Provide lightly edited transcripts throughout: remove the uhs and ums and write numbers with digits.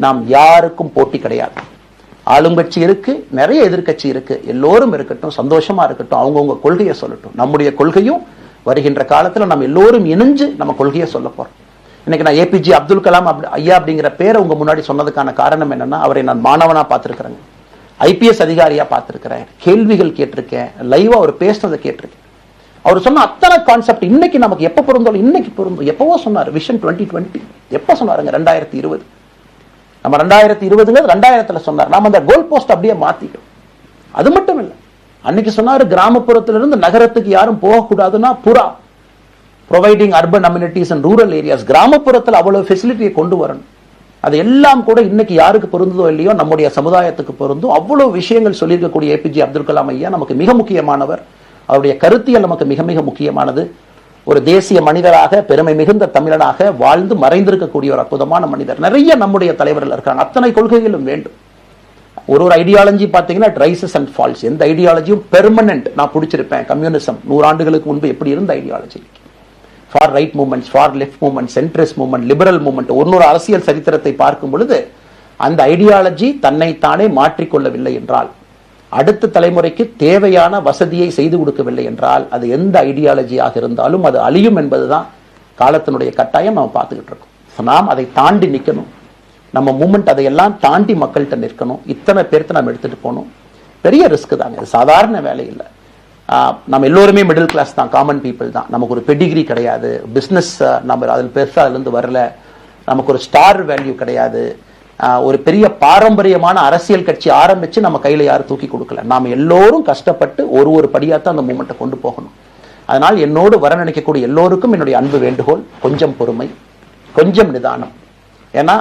நாம் யாருக்கும் போட்டி கிடையாது. ஆளுங்கட்சி இருக்கு, நிறைய எதிர்கட்சி இருக்கு, எல்லோரும் இருக்கட்டும், சந்தோஷமா இருக்கட்டும், அவங்கவுங்க கொள்கையை சொல்லட்டும். நம்முடைய கொள்கையும் வருகின்ற காலத்துல நம்ம எல்லோரும் இணைஞ்சு நம்ம கொள்கையை சொல்ல போறோம். இன்னைக்கு நான் ஏபிஜே அப்துல் கலாம் ஐயா அப்படிங்கிற பேரை உங்க முன்னாடி சொன்னதுக்கான காரணம் என்னன்னா, அவரை நான் மாணவனா பார்த்திருக்கிறேன், ஐபிஎஸ் அதிகாரியா பார்த்திருக்கிறேன், கேள்விகள் கேட்டிருக்கேன், லைவா அவர் பேசுனதை கேட்டிருக்கேன். அவர் சொன்ன அத்தனை கான்செப்ட் இன்னைக்கு நமக்கு எப்ப பொருந்தோம், இன்னைக்கு பொருந்தும். எப்பவோ சொன்னார் விஷன் 2020, எப்ப சொன்னாருங்க? 2020. நம்ம 2020 2000 சொன்னார். நாம அந்த கோல் போஸ்ட் அப்படியே மாத்திட்டோம். அது மட்டும் இல்ல, அன்னைக்கு சொன்னாரு கிராமப்புறத்திலிருந்து நகரத்துக்கு யாரும் போகக்கூடாதுன்னா புறா providing urban amenities and rural areas, கிராமப்புறத்தில் அவ்வளவு ஃபெசிலிட்டியை கொண்டு வரணும். அது எல்லாம் கூட இன்னைக்கு யாருக்கு பொருந்ததோ இல்லையோ நம்முடைய சமுதாயத்துக்கு பொருந்தும். அவ்வளவு விஷயங்கள் சொல்லியிருக்கக்கூடிய ஏபிஜே அப்துல் கலாம் ஐயா நமக்கு மிக முக்கியமானவர். அவருடைய கருத்தியல் நமக்கு மிக மிக முக்கியமானது. ஒரு தேசிய மனிதராக, பெருமை மிகுந்த தமிழனாக வாழ்ந்து மறைந்திருக்கக்கூடிய ஒரு அற்புதமான மனிதர். நிறைய நம்முடைய தலைவர்கள் இருக்காங்க. அத்தனை கொள்கைகளும் வேண்டும். ஒரு ஐடியாலஜி பார்த்தீங்கன்னா ரைசஸ் அண்ட் ஃபால்ஸ். எந்த ஐடியாலஜியும் பெர்மனன்ட் நான் பிடிச்சிருப்பேன். கம்யூனிசம் 100 ஆண்டுகளுக்கு முன்பு எப்படி இருந்த ideology, for right movements, for left movement, centrist movement, liberal movement, ஒரு அரசியல் சரித்திரத்தை பார்க்கும் பொழுது அந்த ஐடியாலஜி தன்னைத்தானே மாற்றிக்கொள்ளவில்லை என்றால், அடுத்த தலைமுறைக்கு தேவையான வசதியை செய்து கொடுக்கவில்லை என்றால், அது எந்த ஐடியாலஜியாக இருந்தாலும் அது அழியும் என்பதுதான் காலத்தினுடைய கட்டாயம். நம்ம பார்த்துக்கிட்டு இருக்கோம். நாம் அதை தாண்டி நிற்கணும். நம்ம மூமெண்ட் அதையெல்லாம் தாண்டி மக்கள்கிட்ட நிற்கணும். இத்தனை பேர்த்து நம்ம எடுத்துட்டு போகணும். பெரிய ரிஸ்க் தாங்க, சாதாரண வேலை இல்லை. நம்ம எல்லோருமே மிடில் கிளாஸ் தான், காமன் பீப்புள் தான். நமக்கு ஒரு பெடிகிரி கிடையாது, பிஸ்னஸ் நம்ம அதில் பெருசாக அதுலேருந்து வரல, நமக்கு ஒரு ஸ்டார் வேல்யூ கிடையாது, ஒரு பெரிய பாரம்பரியமான அரசியல் கட்சி ஆரம்பிச்சு நம்ம கையில யாரும் தூக்கி கொடுக்கல. நாம எல்லோரும் கஷ்டப்பட்டு ஒரு படியாத்தான் அந்த மூமெண்ட்டை கொண்டு போகணும். அதனால் என்னோடு வர நினைக்கக்கூடிய எல்லோருக்கும் என்னுடைய அன்பு வேண்டுகோள், கொஞ்சம் பொறுமை, கொஞ்சம் நிதானம். ஏன்னா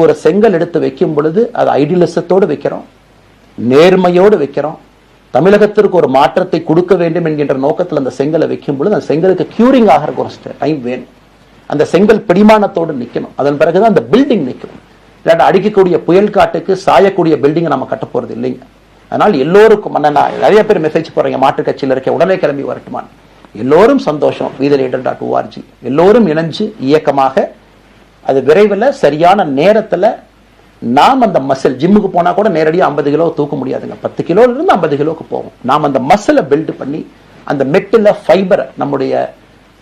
ஒரு செங்கல் எடுத்து வைக்கும் பொழுது அது ஐடியலிசத்தோடு வைக்கிறோம், நேர்மையோடு வைக்கிறோம். தமிழகத்திற்கு ஒரு மாற்றத்தை கொடுக்க வேண்டும் என்கின்ற நோக்கத்தில் அந்த செங்கலை வைக்கும் பொழுது அந்த செங்கலுக்கு கியூரிங் ஆகிற ஒரு டைம் வேணும். அந்த செங்கல் பிடிமானத்தோடு நிற்கணும். அதன் பிறகுதான் அந்த பில்டிங் நிற்கும். இல்லாட்ட அடிக்கக்கூடிய புயல் காட்டுக்கு சாயக்கூடிய பில்டிங் நம்ம கட்ட போறது இல்லைங்க. அதனால் எல்லோருக்கும் நிறைய பேர் மெசேஜ் போறீங்க, மாற்றுக் கட்சியில் இருக்க உடனே கிளம்பி வரட்டுமான். எல்லோரும் சந்தோஷம். wethereader.org எல்லோரும் இணைஞ்சு இயக்கமாக அது விரைவில் சரியான நேரத்தில் நாம் அந்த மசில், ஜிம்முக்கு போனா கூட நேரடியாக 50 கிலோ தூக்க முடியாதுங்க, 10 கிலோல இருந்து 50 கிலோக்கு போகும். நாம் அந்த மசிலை பில்டு பண்ணி அந்த மெட்டில் ஃபைபரை நம்முடைய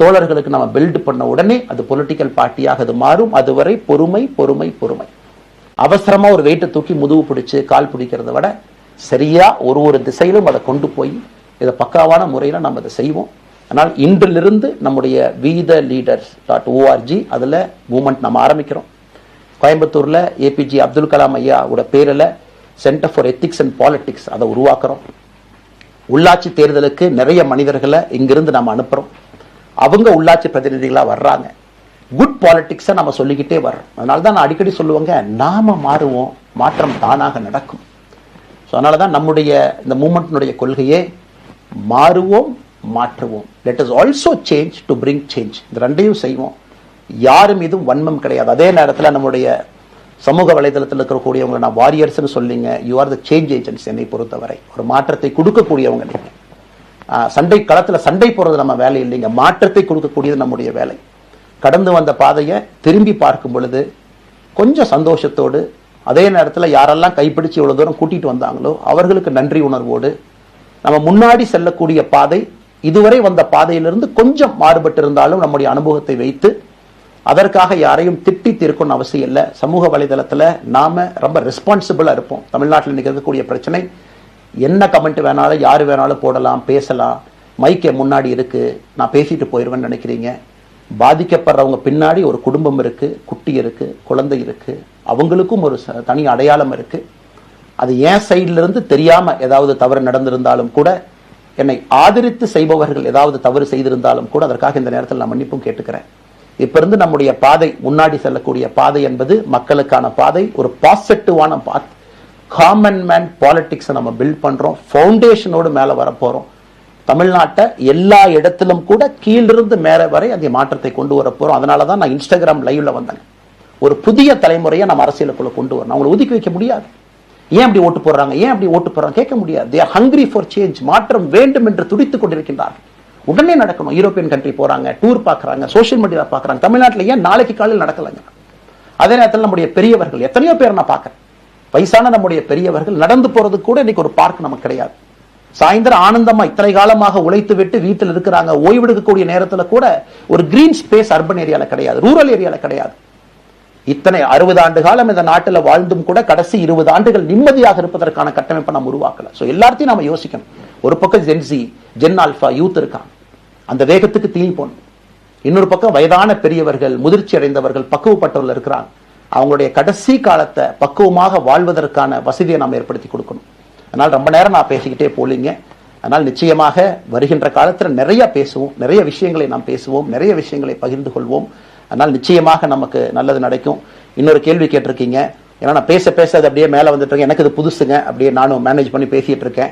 தோழர்களுக்கு நம்ம பில்டு பண்ண உடனே அது பொலிட்டிக்கல் பார்ட்டியாக அது மாறும். அதுவரை பொறுமை பொறுமை பொறுமை. அவசரமா ஒரு வெயிட்டை தூக்கி முதுகு பிடிச்சு கால் பிடிக்கிறத விட சரியா ஒரு திசையிலும் அதை கொண்டு போய் இதை பக்காவான முறையில் நம்ம அதை செய்வோம். ஆனால் இன்றிலிருந்து நம்முடைய wethereader.org அதுல மூவ்மெண்ட் நம்ம ஆரம்பிக்கிறோம். கோயம்புத்தூர்ல ஏபிஜே அப்துல் கலாம் ஐயாவோட பேரில் centre for ethics and politics அதை உருவாக்குறோம். உள்ளாட்சி தேர்தலுக்கு நிறைய மனிதர்களை இங்கிருந்து நம்ம அனுப்புறோம். அவங்க உள்ளாட்சி பிரதிநிதிகளா வர்றாங்க. குட் பாலிடிக்ஸை நம்ம சொல்லிக்கிட்டே வர்றோம். அதனால தான் நான் அடிக்கடி சொல்லுவாங்க, நாம மாறுவோம், மாற்றம் தானாக நடக்கும். ஸோ அதனால தான் நம்முடைய இந்த மூமெண்ட்டினுடைய கொள்கையே மாறுவோம், மாற்றுவோம். Let us also change to bring change. இந்த ரெண்டையும் செய்வோம். யாரும் இதுவும் வன்மம் கிடையாது. அதே நேரத்தில் நம்முடைய சமூக வலைதளத்தில் இருக்கக்கூடியவங்க நான் வாரியர்ஸ்னு சொல்லிங்க, you are the change agents. என்னை பொறுத்தவரை ஒரு மாற்றத்தை கொடுக்கக்கூடியவங்க நீங்க. சண்டை களத்தில் சண்டை போறது நம்ம வேலை இல்லைங்க, மாற்றத்தை கொடுக்கக்கூடியது நம்முடைய வேலை. கடந்து வந்த பாதையை திரும்பி பார்க்கும் பொழுது கொஞ்சம் சந்தோஷத்தோடு, அதே நேரத்தில் யாரெல்லாம் கைப்பிடிச்சு இவ்வளவு தூரம் கூட்டிட்டு வந்தாங்களோ அவர்களுக்கு நன்றி உணர்வோடு, நம்ம முன்னாடி செல்லக்கூடிய பாதை இதுவரை வந்த பாதையிலிருந்து கொஞ்சம் மாறுபட்டு இருந்தாலும் நம்முடைய அனுபவத்தை வைத்து அதற்காக யாரையும் திட்டி தீர்க்கணும் அவசியம் இல்லை. சமூக வலைதளத்தில் நாம ரொம்ப ரெஸ்பான்சிபிளா இருப்போம். தமிழ்நாட்டில் நிகழக்கூடிய பிரச்சனை என்ன கமெண்ட் வேணாலும் யாரு வேணாலும் போடலாம், பேசலாம். மைக்கே முன்னாடி இருக்கு, நான் பேசிட்டு போயிடுவேன்னு நினைக்கிறீங்க. பாதிக்கப்படுறவங்க பின்னாடி ஒரு குடும்பம் இருக்கு, குட்டி இருக்கு, குழந்தை இருக்கு, அவங்களுக்கும் ஒரு தனி அடையாளம் இருக்கு. அது என் சைட்ல இருந்து தெரியாம ஏதாவது தவறு நடந்திருந்தாலும் கூட, என்னை ஆதரித்து செய்பவர்கள் ஏதாவது தவறு செய்திருந்தாலும் கூட அதற்காக இந்த நேரத்தில் நான் மன்னிப்பும் கேட்டுக்கிறேன். இப்ப இருந்து நம்முடைய பாதை, முன்னாடி செல்லக்கூடிய பாதை என்பது மக்களுக்கான பாதை, ஒரு பாசிட்டிவான பாத். காமன் மேன் பாலிடிக்ஸ் நம்ம பில்ட் பண்றோம். ஃபவுண்டேஷனோடு மேல வரப்போறோம். தமிழ்நாட்டை எல்லா இடத்திலும் கூட கீழிருந்து மேல வரை அந்த மாற்றத்தை கொண்டு வர போறோம். அதனாலதான் நான் இன்ஸ்டாகிராம் லைவ்ல வந்தேன். ஒரு புதிய தலைமுறையை நம்ம அரசியலுக்குள்ள கொண்டு வரணும். அவங்களை ஒதுக்கி வைக்க முடியாது. ஏன் அப்படி ஓட்டு போடுறாங்க, ஏன் அப்படி ஓட்டு போடுறாங்க கேட்க முடியாது. they are hungry for change. மாற்றம் வேண்டும் என்று துடித்துக் கொண்டிருக்கின்றார்கள். உடனே நடக்கணும். யூரோப்பியன் கண்ட்ரி போறாங்க, டூர் பாக்குறாங்க, சோசியல் மீடியா பாக்குறாங்க. தமிழ்நாட்டில் ஏன் நாளைக்கு காலையில் நடக்கலங்க? அதே நேரத்தில் நம்முடைய பெரியவர்கள் எத்தனையோ பேர் நான் பார்க்கிறேன், வயசான நம்முடைய பெரியவர்கள் நடந்து போறது கூட இன்னைக்கு ஒரு பார்க் நமக்கு கிடையாது. சாயந்தரம் ஆனந்தமா இத்தனை காலமாக உழைத்து விட்டு வீட்டில் இருக்கிறாங்க, ஓய்வெடுக்கக்கூடிய நேரத்தில் கூட ஒரு கிரீன் ஸ்பேஸ் அர்பன் ஏரியால கிடையாது, ரூரல் ஏரியால கிடையாது. இத்தனை 60 ஆண்டு காலம் இந்த நாட்டில் வாழ்ந்தும் கூட கடைசி 20 ஆண்டுகள் நிம்மதியாக இருப்பதற்கான கட்டமைப்பை நாம் உருவாக்கல. சோ எல்லாத்தையும் நாம யோசிக்கணும். ஒரு பக்கம் ஜென்சி, ஜென் ஆல்பா யூத் இருக்காங்க, அந்த வேகத்துக்கு தீனி போகணும். இன்னொரு பக்கம் வயதான பெரியவர்கள், முதிர்ச்சி அடைந்தவர்கள், பக்குவப்பட்டவர்கள் இருக்கிறாங்க. அவங்களுடைய கடைசி காலத்தை பக்குவமாக வாழ்வதற்கான வசதியை நாம் ஏற்படுத்தி கொடுக்கணும். அதனால் ரொம்ப நேரம் நான் பேசிக்கிட்டே போலீங்க. அதனால் நிச்சயமாக வருகின்ற காலத்தில் நிறைய பேசுவோம், நிறைய விஷயங்களை நாம் பேசுவோம், நிறைய விஷயங்களை பகிர்ந்து கொள்வோம். அதனால் நிச்சயமாக நமக்கு நல்லது நடக்கும். இன்னொரு கேள்வி கேட்டிருக்கீங்க, ஏன்னா நான் பேச பேச அது அப்படியே மேலே வந்துட்டு இருக்கேன், எனக்கு இது புதுசுங்க, அப்படியே நானும் மேனேஜ் பண்ணி பேசிட்டு இருக்கேன்.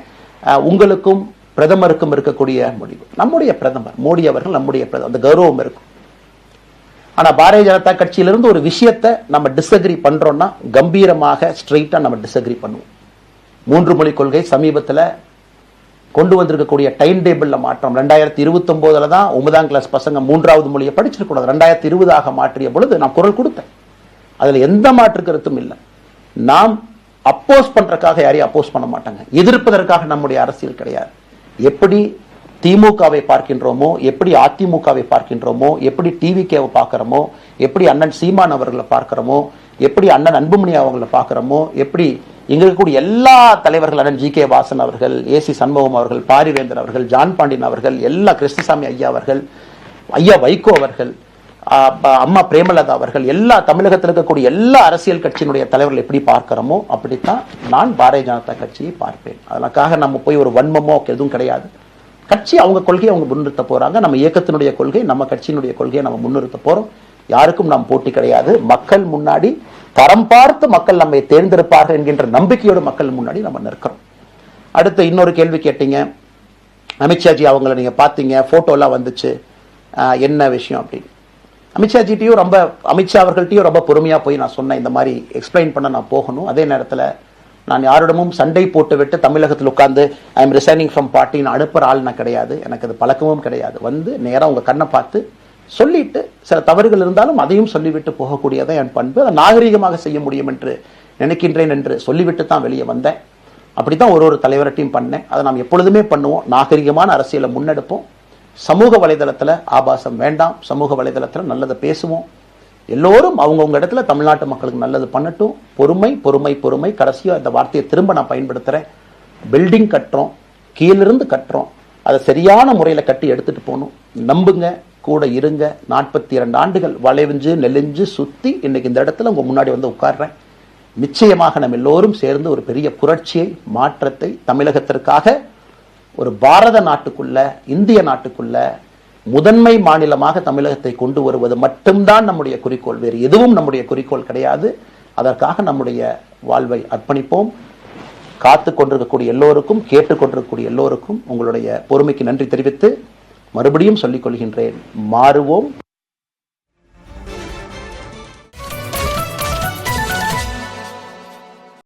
உங்களுக்கும் பிரதமருக்கும் இருக்கக்கூடிய முடிவு, நம்முடைய பிரதமர் மோடி அவர்கள் நம்முடைய பிரதமர், அந்த கௌரவம் இருக்கும். ஆனா பாரதிய ஜனதா கட்சியிலிருந்து ஒரு விஷயத்தை நம்ம டிஸ்அக்ரி பண்றோம்னா கம்பீரமாக ஸ்ட்ரெயிட்டா நம்ம டிஸ்அக்ரி பண்ணுவோம். 3 மொழி கொள்கை சமீபத்தில் கொண்டு வந்திருக்கக்கூடிய டைம் டேபிள்ல மாற்றம் 2029 தான் 9ஆம் கிளாஸ் பசங்க 3வது மொழியை படிச்சிருக்கூடாது, 2020 மாற்றிய பொழுது நான் குரல் கொடுத்தேன். அதுல எந்த மாற்று கருத்தும் இல்லை. நாம் அப்போஸ் பண்றதுக்காக யாரையும் அப்போஸ் பண்ண மாட்டாங்க, எதிர்ப்பதற்காக நம்முடைய அரசியல் கிடையாது. எப்படி திமுகவை பார்க்கின்றோமோ, எப்படி அதிமுகவை பார்க்கின்றோமோ, எப்படி டிவிகேவை பார்க்கிறோமோ, எப்படி அண்ணன் சீமான் அவர்களை பார்க்கிறோமோ, எப்படி அண்ணன் அன்புமணி அவர்களை பார்க்கிறோமோ, எப்படி இங்க இருக்கக்கூடிய எல்லா தலைவர்கள், அண்ணன் ஜி.கே. வாசன் அவர்கள், ஏசி சண்முகம் அவர்கள், பாரிவேந்தர் அவர்கள், ஜான் பாண்டியன் அவர்கள், எல்லா கிருஷ்ணசாமி ஐயா அவர்கள், ஐயா வைகோ அவர்கள், அம்மா பிரேமலதா அவர்கள், எல்லா தமிழகத்தில் இருக்கக்கூடிய எல்லா அரசியல் கட்சியினுடைய தலைவர்கள் எப்படி பார்க்கிறோமோ அப்படித்தான் நான் பாரதிய ஜனதா கட்சியை பார்ப்பேன். அதற்காக நம்ம போய் ஒரு வன்மமோ எதுவும் கிடையாது. கட்சி அவங்க கொள்கையை அவங்க முன்னிறுத்த போறாங்க, நம்ம இயக்கத்தினுடைய கொள்கை, நம்ம கட்சியினுடைய கொள்கையை நம்ம முன்னிறுத்த போறோம். யாருக்கும் நாம் போட்டி கிடையாது. மக்கள் முன்னாடி தரம் பார்த்து மக்கள் நம்மை தேர்ந்தெடுப்பார்கள் என்கின்ற நம்பிக்கையோடு மக்கள் முன்னாடி நம்ம நிற்கிறோம். அடுத்து இன்னொரு கேள்வி கேட்டீங்க, அமித்ஷாஜி அவங்களை நீங்க பாத்தீங்க, போட்டோலாம் வந்துச்சு, என்ன விஷயம் அப்படின்னு. அமித்ஷாஜிட்டையும் அமித்ஷா அவர்கள்ட்டையும் ரொம்ப பொறுமையா போய் நான் சொன்னேன், இந்த மாதிரி எக்ஸ்பிளைன் பண்ண நான் போகணும். அதே நேரத்தில் நான் யாரிடமும் சண்டை போட்டு விட்டு தமிழகத்தில் உட்கார்ந்து ஐ எம் ரிசைனிங் ஃப்ரம் பார்ட்டின்னு அனுப்புற ஆள் நான் கிடையாது, எனக்கு அது பழக்கமும் கிடையாது. வந்து நேரம் உங்க கண்ணை பார்த்து சொல்லிட்டு சில தவறுகள் இருந்தாலும் அதையும் சொல்லிவிட்டு போகக்கூடியதான் என் பண்பு. அதை நாகரீகமாக செய்ய முடியும் என்று நினைக்கின்றேன் என்று சொல்லிவிட்டு தான் வெளியே வந்தேன். அப்படித்தான் ஒரு தலைவர்கிட்டையும் பண்ணேன். அதை நாம் எப்பொழுதுமே பண்ணுவோம். நாகரிகமான அரசியலை முன்னெடுப்போம். சமூக வலைதளத்தில் ஆபாசம் வேண்டாம், சமூக வலைதளத்தில் நல்லதை பேசுவோம். எல்லோரும் அவங்கவுங்க இடத்துல தமிழ்நாட்டு மக்களுக்கு நல்லது பண்ணட்டும். பொறுமை பொறுமை பொறுமை. கடைசியாக இந்த வார்த்தையை திரும்ப நான் பயன்படுத்துறேன். பில்டிங் கட்டுறோம், கீழிருந்து கட்டுறோம், அதை சரியான முறையில் கட்டி எடுத்துட்டு போகணும். நம்புங்க, கூட இருங்க. 42 ஆண்டுகள் வளைவிஞ்சு நெலிஞ்சு சுத்தி இன்னைக்கு இந்த இடத்துல உங்க முன்னாடி வந்து உட்கார்றேன். நிச்சயமாக நம்ம எல்லோரும் சேர்ந்து ஒரு பெரிய புரட்சியை, மாற்றத்தை தமிழகத்திற்காக, ஒரு பாரத நாட்டுக்குள்ள, இந்திய நாட்டுக்குள்ள முதன்மை மாநிலமாக தமிழகத்தை கொண்டு வருவது மட்டும்தான் நம்முடைய குறிக்கோள். வேறு எதுவும் நம்முடைய குறிக்கோள் கிடையாது. அதற்காக நம்முடைய வாழ்வை அர்ப்பணிப்போம். காத்து கொண்டிருக்கக்கூடிய எல்லோருக்கும், கேட்டுக்கொண்டிருக்கக்கூடிய எல்லோருக்கும் உங்களுடைய பொறுமைக்கு நன்றி தெரிவித்து மறுபடியும் சொல்லிக் கொள்கின்றேன். மாறுவோம்,